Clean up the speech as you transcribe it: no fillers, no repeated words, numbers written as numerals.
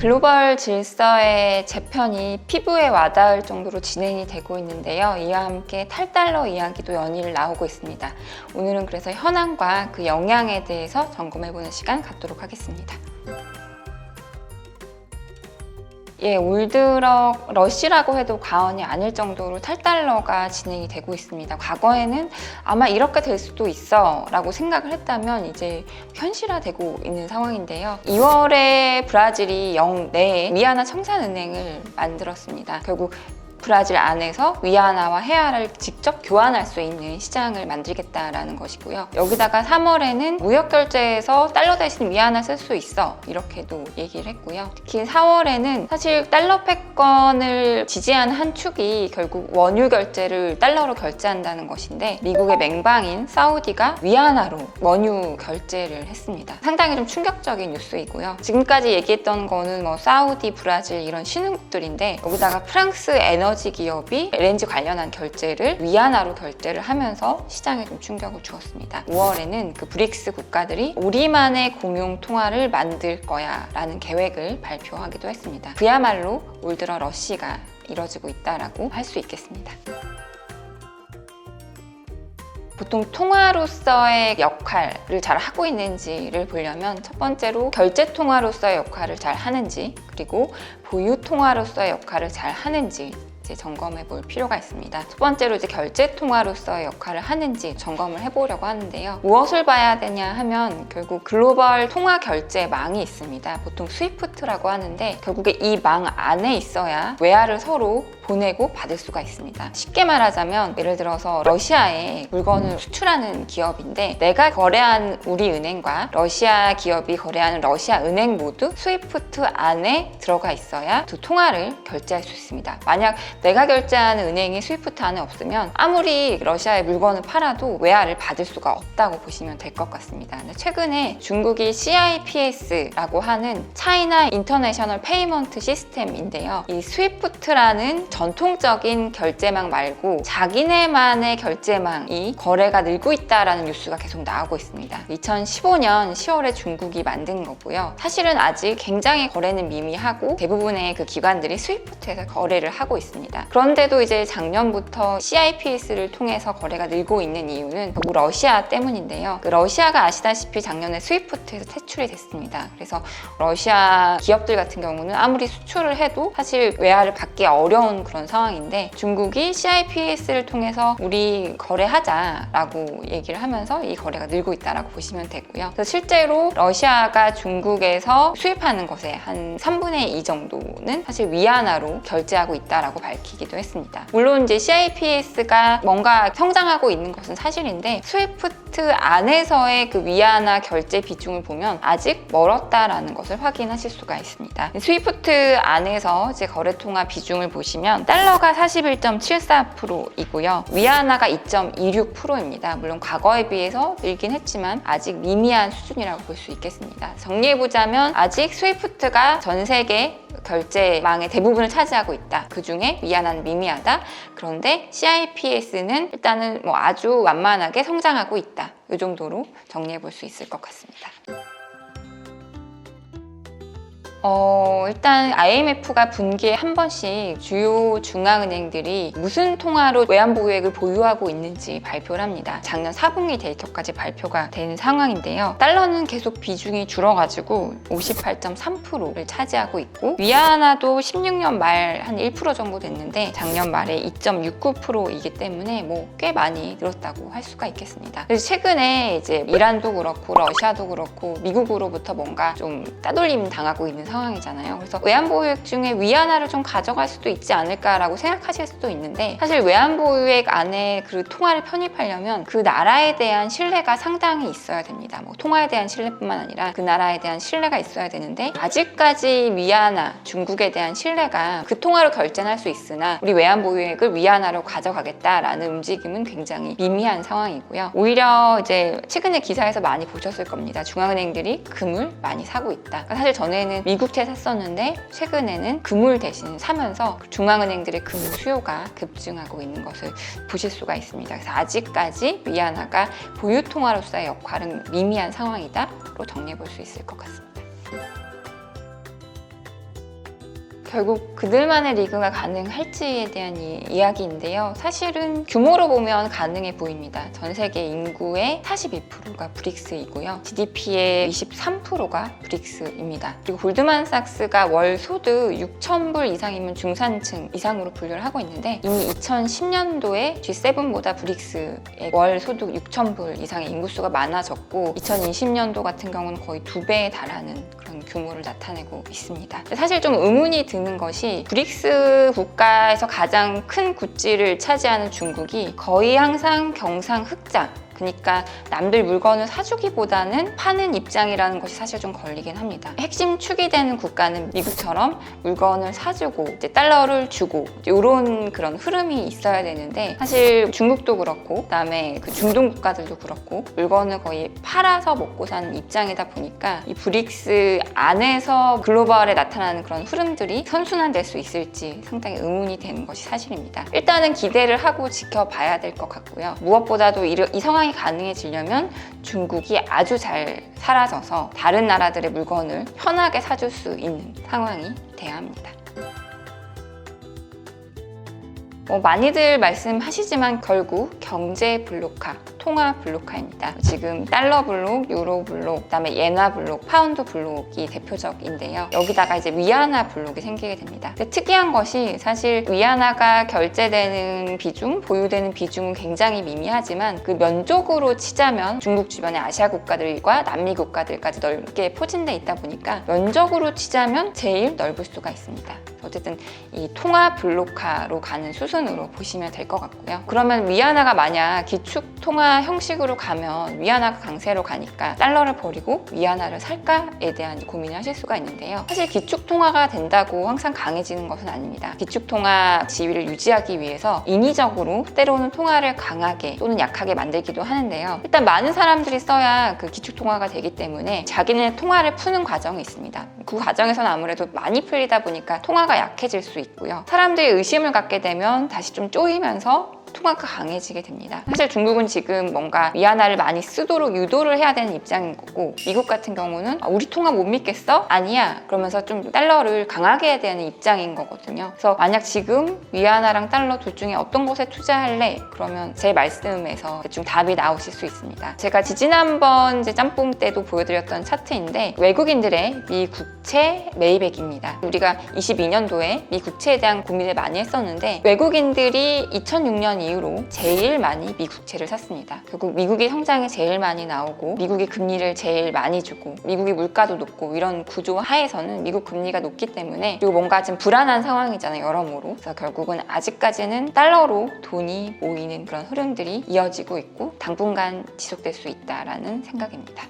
글로벌 질서의 재편이 피부에 와닿을 정도로 진행이 되고 있는데요. 이와 함께 탈달러 이야기도 연일 나오고 있습니다. 오늘은 그래서 현황과 그 영향에 대해서 점검해보는 시간 갖도록 하겠습니다. 올 들어 러시라고 해도 과언이 아닐 정도로 탈달러가 진행이 되고 있습니다. 과거에는 아마 이렇게 될 수도 있어 라고 생각을 했다면 이제 현실화되고 있는 상황인데요. 2월에 브라질이 영내 위아나 청산은행을 만들었습니다. 결국 브라질 안에서 위아나와 헤아라를 직접 교환할 수 있는 시장을 만들겠다라는 것이고요. 여기다가 3월에는 무역결제에서 달러 대신 위아나 쓸 수 있어 이렇게도 얘기를 했고요. 특히 4월에는 사실 달러 패권을 지지한 한 축이 결국 원유 결제를 달러로 결제한다는 것인데 미국의 맹방인 사우디가 위아나로 원유 결제를 했습니다. 상당히 좀 충격적인 뉴스이고요. 지금까지 얘기했던 거는 뭐 사우디, 브라질 이런 신흥국들인데 여기다가 프랑스 에너지 기업이 LNG 관련한 결제를 위아나로 결제를 하면서 시장에 좀 충격을 주었습니다. 5월에는 그 브릭스 국가들이 우리만의 공용 통화를 만들 거야 라는 계획을 발표하기도 했습니다. 그야말로 올 들어 러시가 이뤄지고 있다라고 할 수 있겠습니다. 보통 통화로서의 역할을 잘 하고 있는지를 보려면 첫 번째로 결제 통화로서의 역할을 잘 하는지, 그리고 보유 통화로서의 역할을 잘 하는지 이제 점검해 볼 필요가 있습니다. 첫 번째로 이제 결제 통화로서의 역할을 하는지 점검을 해보려고 하는데요. 무엇을 봐야 되냐 하면 결국 글로벌 통화 결제망이 있습니다. 보통 스위프트라고 하는데 결국에 이 망 안에 있어야 외화를 서로 보내고 받을 수가 있습니다. 쉽게 말하자면 예를 들어서 러시아에 물건을 수출하는 기업인데 내가 거래한 우리 은행과 러시아 기업이 거래하는 러시아 은행 모두 스위프트 안에 들어가 있어야 두 통화를 결제할 수 있습니다. 만약 내가 결제하는 은행이 스위프트 안에 없으면 아무리 러시아에 물건을 팔아도 외화를 받을 수가 없다고 보시면 될 것 같습니다. 근데 최근에 중국이 CIPS라고 하는 차이나 인터내셔널 페이먼트 시스템인데요. 이 스위프트라는 전통적인 결제망 말고 자기네만의 결제망이 거래가 늘고 있다라는 뉴스가 계속 나오고 있습니다. 2015년 10월에 중국이 만든 거고요. 사실은 아직 굉장히 거래는 미미하고 대부분의 그 기관들이 스위프트에서 거래를 하고 있습니다. 그런데도 이제 작년부터 CIPS를 통해서 거래가 늘고 있는 이유는 결국 러시아 때문인데요. 그 러시아가 아시다시피 작년에 스위프트에서 퇴출이 됐습니다. 그래서 러시아 기업들 같은 경우는 아무리 수출을 해도 사실 외화를 받기 어려운 그런 상황인데 중국이 CIPS를 통해서 우리 거래하자라고 얘기를 하면서 이 거래가 늘고 있다라고 보시면 되고요. 그래서 실제로 러시아가 중국에서 수입하는 것의 한 3분의 2 정도는 사실 위안화로 결제하고 있다라고 밝히기도 했습니다. 물론 이제 CIPS가 뭔가 성장하고 있는 것은 사실인데 스위프트 안에서의 그 위안화 결제 비중을 보면 아직 멀었다라는 것을 확인하실 수가 있습니다. 스위프트 안에서 이제 거래통화 비중을 보시면 달러가 41.74%이고요. 위안화가 2.26%입니다. 물론 과거에 비해서 늘긴 했지만 아직 미미한 수준이라고 볼 수 있겠습니다. 정리해보자면 아직 스위프트가 전 세계 결제망의 대부분을 차지하고 있다. 그 중에 위안화는 미미하다. 그런데 CIPS는 일단은 뭐 아주 완만하게 성장하고 있다. 이 정도로 정리해 볼 수 있을 것 같습니다. 일단 IMF가 분기에 한 번씩 주요 중앙은행들이 무슨 통화로 외환보유액을 보유하고 있는지 발표를 합니다. 작년 4분기 데이터까지 발표가 된 상황인데요. 달러는 계속 비중이 줄어가지고 58.3%를 차지하고 있고 위안화도 16년 말 한 1% 정도 됐는데 작년 말에 2.69%이기 때문에 뭐 꽤 많이 늘었다고 할 수가 있겠습니다. 그래서 최근에 이제 이란도 그렇고 러시아도 그렇고 미국으로부터 뭔가 좀 따돌림 당하고 있는 상황이잖아요. 그래서 외환보유액 중에 위안화를 좀 가져갈 수도 있지 않을까라고 생각하실 수도 있는데 사실 외환보유액 안에 그 통화를 편입하려면 그 나라에 대한 신뢰가 상당히 있어야 됩니다. 뭐 통화에 대한 신뢰뿐만 아니라 그 나라에 대한 신뢰가 있어야 되는데 아직까지 위안화, 중국에 대한 신뢰가 그 통화로 결제할 수 있으나 우리 외환보유액을 위안화로 가져가겠다라는 움직임은 굉장히 미미한 상황이고요. 오히려 이제 최근에 기사에서 많이 보셨을 겁니다. 중앙은행들이 금을 많이 사고 있다. 그러니까 사실 전에는 미국채 샀었는데 최근에는 금을 대신 사면서 중앙은행들의 금 수요가 급증하고 있는 것을 보실 수가 있습니다. 그래서 아직까지 위안화가 보유통화로서의 역할은 미미한 상황이다로 정리해 볼 수 있을 것 같습니다. 결국 그들만의 리그가 가능할지에 대한 이야기인데요. 사실은 규모로 보면 가능해 보입니다. 전 세계 인구의 42%가 브릭스이고요. GDP의 23%가 브릭스입니다. 그리고 골드만삭스가 월 소득 6,000불 이상이면 중산층 이상으로 분류를 하고 있는데 이미 2010년도에 G7보다 브릭스의 월 소득 6,000불 이상의 인구수가 많아졌고 2020년도 같은 경우는 거의 2배에 달하는 그런 규모를 나타내고 있습니다. 사실 좀 의문이 드는 것이 브릭스 국가에서 가장 큰 굿즈를 차지하는 중국이 거의 항상 경상흑자, 그러니까 남들 물건을 사주기보다는 파는 입장이라는 것이 사실 좀 걸리긴 합니다. 핵심 축이 되는 국가는 미국처럼 물건을 사주고 이제 달러를 주고 이런 그런 흐름이 있어야 되는데 사실 중국도 그렇고 그다음에 그 중동 국가들도 그렇고 물건을 거의 팔아서 먹고 사는 입장이다 보니까 이 브릭스 안에서 글로벌에 나타나는 그런 흐름들이 선순환될 수 있을지 상당히 의문이 되는 것이 사실입니다. 일단은 기대를 하고 지켜봐야 될 것 같고요. 무엇보다도 이 상황이 가능해지려면 중국이 아주 잘 살아져서 다른 나라들의 물건을 편하게 사줄 수 있는 상황이 돼야 합니다. 많이들 말씀하시지만 결국 경제 블록화, 통화 블록화입니다. 지금 달러 블록, 유로 블록, 그다음에 예나 블록, 파운드 블록이 대표적인데요. 여기다가 이제 위안화 블록이 생기게 됩니다. 근데 특이한 것이 사실 위안화가 결제되는 비중, 보유되는 비중은 굉장히 미미하지만 그 면적으로 치자면 중국 주변의 아시아 국가들과 남미 국가들까지 넓게 포진돼 있다 보니까 면적으로 치자면 제일 넓을 수가 있습니다. 어쨌든 이 통화 블록화로 가는 수순으로 보시면 될 것 같고요. 그러면 위안화가 만약 기축 통화 형식으로 가면 위안화가 강세로 가니까 달러를 버리고 위안화를 살까에 대한 고민을 하실 수가 있는데요. 사실 기축 통화가 된다고 항상 강해지는 것은 아닙니다. 기축 통화 지위를 유지하기 위해서 인위적으로 때로는 통화를 강하게 또는 약하게 만들기도 하는데요. 일단 많은 사람들이 써야 그 기축 통화가 되기 때문에 자기네 통화를 푸는 과정이 있습니다. 그 과정에서는 아무래도 많이 풀리다 보니까 통화가 약해질 수 있고요. 사람들이 의심을 갖게 되면 다시 좀 쪼이면서 통화가 강해지게 됩니다. 사실 중국은 지금 뭔가 위안화를 많이 쓰도록 유도를 해야 되는 입장인 거고 미국 같은 경우는 우리 통화 못 믿겠어? 아니야. 그러면서 좀 달러를 강하게 해야 되는 입장인 거거든요. 그래서 만약 지금 위안화랑 달러 둘 중에 어떤 것에 투자할래? 그러면 제 말씀에서 대충 답이 나오실 수 있습니다. 제가 지지난번 짬뽕 때도 보여드렸던 차트인데 외국인들의 미 국채 매입액입니다. 우리가 22년도에 미 국채에 대한 고민을 많이 했었는데 외국인들이 2006년 이후로 제일 많이 미국채를 샀습니다. 결국 미국의 성장이 제일 많이 나오고 미국이 금리를 제일 많이 주고 미국이 물가도 높고 이런 구조 하에서는 미국 금리가 높기 때문에 그리고 뭔가 좀 불안한 상황이잖아요, 여러모로. 그래서 결국은 아직까지는 달러로 돈이 모이는 그런 흐름들이 이어지고 있고 당분간 지속될 수 있다라는 생각입니다.